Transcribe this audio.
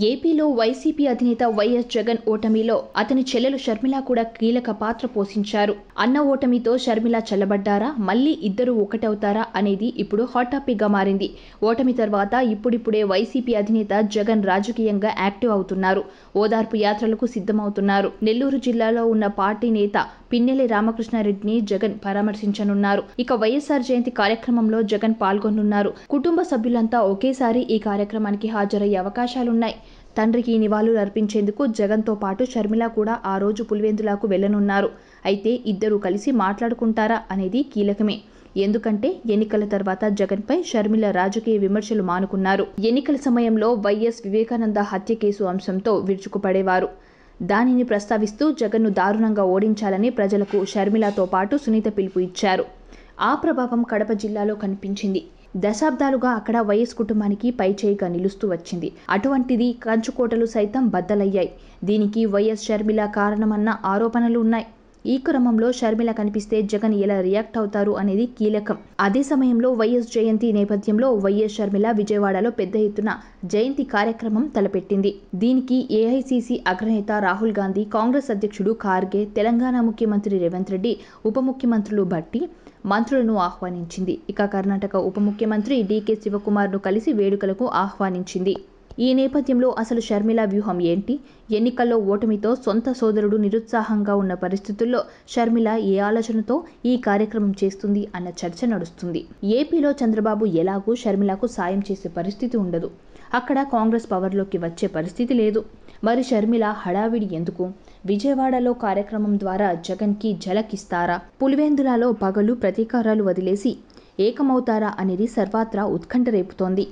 ఏపీలో వైసీపీ అధినేత వైఎస్ జగన్ ఓటమిలో అతని చెల్లెలు షర్మిల కూడా కీలక పాత్ర పోషించారు. అన్న ఓటమితో షర్మిల చల్లబడ్డారా, మళ్లీ ఇద్దరు ఒకటవుతారా అనేది ఇప్పుడు హాట్ టాపిక్ గా మారింది. ఓటమి తర్వాత ఇప్పుడిప్పుడే వైసీపీ అధినేత జగన్ రాజకీయంగా యాక్టివ్ అవుతున్నారు. ఓదార్పు యాత్రలకు సిద్ధమవుతున్నారు. నెల్లూరు జిల్లాలో ఉన్న పార్టీ నేత పిన్నెల్లి రామకృష్ణారెడ్డిని జగన్ పరామర్శించనున్నారు. ఇక వైఎస్ఆర్ జయంతి కార్యక్రమంలో జగన్ పాల్గొనున్నారు. కుటుంబ సభ్యులంతా ఒకేసారి ఈ కార్యక్రమానికి హాజరయ్యే అవకాశాలున్నాయి. తండ్రికి నివాళులు అర్పించేందుకు జగన్తో పాటు షర్మిల కూడా ఆ రోజు పులివెందులకు వెళ్లనున్నారు. అయితే ఇద్దరూ కలిసి మాట్లాడుకుంటారా అనేది కీలకమే. ఎందుకంటే ఎన్నికల తర్వాత జగన్పై షర్మిల రాజకీయ విమర్శలు మానుకున్నారు. ఎన్నికల సమయంలో వైఎస్ వివేకానంద హత్య కేసు అంశంతో విరుచుకుపడేవారు. దానిని ప్రస్తావిస్తూ జగన్ను దారుణంగా ఓడించాలని ప్రజలకు షర్మిలతో పాటు సునీత పిలుపు ఇచ్చారు. ఆ ప్రభావం కడప జిల్లాలో కనిపించింది. దశాబ్దాలుగా అక్కడ వైఎస్ కుటుంబానికి పైచేయిగా నిలుస్తూ వచ్చింది. అటువంటిది కంచుకోటలు సైతం బద్దలయ్యాయి. దీనికి వైఎస్ షర్మిల కారణమన్న ఆరోపణలు ఉన్నాయి. ఈ క్రమంలో షర్మిల కనిపిస్తే జగన్ ఎలా రియాక్ట్ అవుతారు అనేది కీలకం. అదే సమయంలో వైఎస్ జయంతి నేపథ్యంలో వైఎస్ షర్మిల విజయవాడలో పెద్ద ఎత్తున జయంతి కార్యక్రమం తలపెట్టింది. దీనికి ఏఐసీసీ అగ్రనేత రాహుల్ గాంధీ, కాంగ్రెస్ అధ్యక్షుడు ఖార్గే, తెలంగాణ ముఖ్యమంత్రి రేవంత్ రెడ్డి, ఉప ముఖ్యమంత్రులు భట్టి, మంత్రులను ఆహ్వానించింది. ఇక కర్ణాటక ఉప ముఖ్యమంత్రి డీకే శివకుమార్ను కలిసి వేడుకలకు ఆహ్వానించింది. ఈ నేపథ్యంలో అసలు షర్మిల వ్యూహం ఏంటి? ఎన్నికల్లో ఓటమితో సొంత సోదరుడు నిరుత్సాహంగా ఉన్న పరిస్థితుల్లో షర్మిల ఏ ఆలోచనతో ఈ కార్యక్రమం చేస్తుంది అన్న చర్చ నడుస్తుంది. ఏపీలో చంద్రబాబు ఎలాగూ షర్మిలకు సాయం చేసే పరిస్థితి ఉండదు. అక్కడ కాంగ్రెస్ పవర్లోకి వచ్చే పరిస్థితి లేదు. మరి షర్మిల హడావిడి ఎందుకు? విజయవాడలో కార్యక్రమం ద్వారా జగన్కి ఝలకిస్తారా? పులివెందులలో పగలు ప్రతీకారాలు వదిలేసి ఏకమవుతారా అనేది సర్వత్రా ఉత్కంఠ రేపుతోంది.